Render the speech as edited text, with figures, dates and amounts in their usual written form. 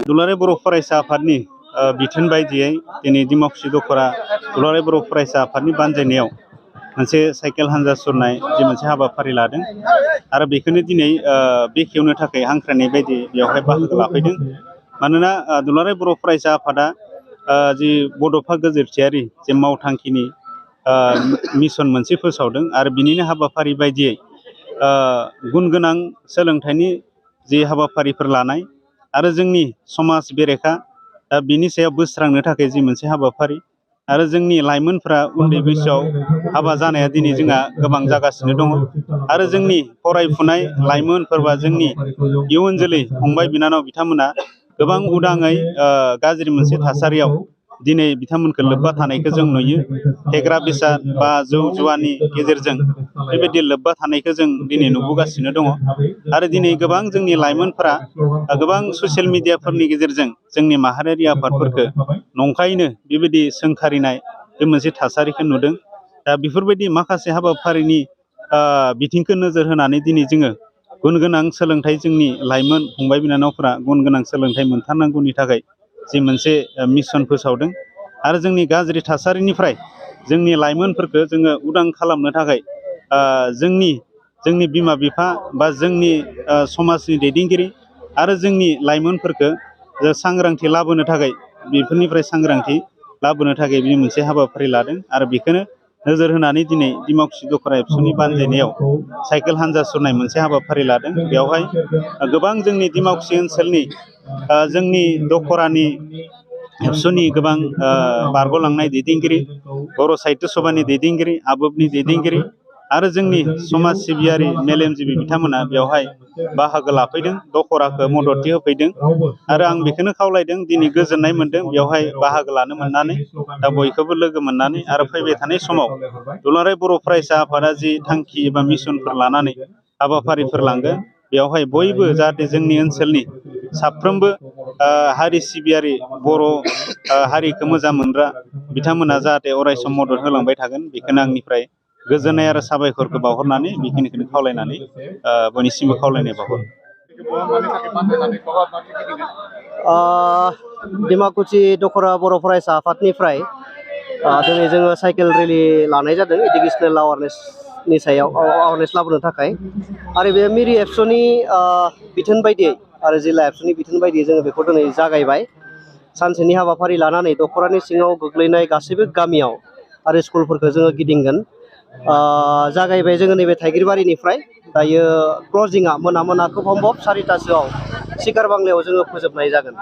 दुलाराय बर' फरायसा आफादनि बिथोन बायदियै दिनै डिमाकुसि दख'रा दुलाराय बर' फरायसा आफादनि बानजायनायाव मोनसे साइकेल हान्जा सुरनाय जि मोनसे हाबाफारि लादों आरो बेखौनो दिनै बेखेवनो थाखाय हांख्रायनाय बायदि बेवहाय बाहागो लाफैदों। मानोना दुलाराय बर' फरायसा आफादा जि बड'फा गोजोरथियारि जे मावथांखिनि मिसन मोनसे फोसावदों आरो बिनिनो हाबाफारि बायदियै गुन गोनां सोलोंथाइनि जि हाबाफारिफोर लानाय आरो जोंनि समाज बेरेखा बिनि सायाव बोस्रांनो थाखाय जि मोनसे हाबाफारि आरो जोंनि लाइमोनफ्रा उन्दै बैसोआव हाबा जानाया दिनै जोंहा गोबां जागासिनो दङ आरो जोंनि फरायफुनाय लाइमोनफोर बा जोंनि इयुन जोलै फंबाय बिनानाव बिथांमोना गोबां उदाङै गाज्रि मोनसे थासारियाव दिनै बिथांमोनखौ लोब्बा थानायखौ जों नुयो। फेग्रा बेसाद बा जौ जुवानि गेजेरजों बेबायदि लोब्बा थानायखौ जों दिनै नुबोगासिनो दङ आरो दिनै गोबां जोंनि लाइमोनफोरा गोबां ससियेल मिडियाफोरनि गेजेरजों जोंनि माहारियारि आफादफोरखौ नंखायैनो बेबायदि सोंखारिनाय बे मोनसे थासारिखौ नुदों। दा बेफोरबायदि माखासे हाबाफारिनि बिथिंखौ नोजोर होनानै दिनै जोङो गुन गोनां सोलोंथाइ जोंनि लाइमोन फंबाय बिनानावफोरा गुन गोनां सोलोंथाइ मोनथारनांगौनि थाखाय जि मोनसे मिसन फोसावदों आरो जोंनि गाज्रि थासारिनिफ्राय जोंनि लाइमोनफोरखौ जोङो उदां खालामनो थाखाय जोंनि बिमा बिफा बा जोंनि समाजनि दैदेनगिरि आरो जोंनि लाइमोनफोरखौ सांग्रांथि लाबोनो थाखाय बेफोरनिफ्राय सांग्रांथि लाबोनो थाखाय बे मोनसे हाबाफारि लादों आरो बेखौनो नोजोर होनानै दिनै डिमाकुसि दख'रा एबसुनि बानजायनायाव साइकेल हान्जा सुरनाय मोनसे हाबाफारि लादों। बेवहाय गोबां जोंनि डिमाकुसि ओनसोलनि जोंनि दख'रानि एबसुनि गोबां बारग'लांनाय दैदेनगिरि, बर' साहित्य सभानि दैदेनगिरि, आबोबनि दैदेनगिरि आरो जोंनि समाज सिबियारि मेलेमजिबि बिथांमोना बेवहाय बाहागो लाफैदों, दख'राखौ मददथि होफैदों आरो आं बेखौनो खावलायदों दिनै गोजोननाय मोन्दों बेवहाय बाहागो लानो मोननानै, दा बयखौबो लोगो मोननानै आरो फैबाय थानाय समाव दुलाराय बर' फरायसा आफादा जि थांखि एबा मिसनफोर लानानै हाबाफारिफोर लांगोन बेवहाय बयबो जाहाथे जोंनि ओनसोलनि साफ्रोमबो हारि सिबियारि बर' हारिखौ मोजां मोनग्रा बिथांमोना जाहाथे अरायसम मदद होलांबाय थागोन बेखौनो आंनिफ्राय गोजोननाय आरो साबायखरखौ बावहरनानै बेखिनिखौनो खावलायनानै बयनिसिमबो खावलायनाय बावहरो। डिमाकुसि दख'रा बर' फरायसा आफादनिफ्राय दिनै जोङो साइकेल रेलि लानाय जादों इडुकेसनेल एवारनेसनि सायाव एवारनेस लाबोनो थाखाय आरो बे मिरि एबसुनि बिथोन बायदियै आरो जिल्ला एबसुनि बिथोन बायदियै जोङो बेखौ दिनै जागायबाय। सानसेनि हाबाफारि लानानै दख'रानि सिङाव गोग्लैनाय गासैबो गामियाव आरो स्कुलफोरखौ जोङो गिदिंगोन। जागायबाय जोङो नैबे थाइगिरबारिनिफ्राय, दायो क्लजिंआ मोना खोब सम्भब 4टासोआव सिकार बांलायाव जोङो फोजोबनाय जागोन।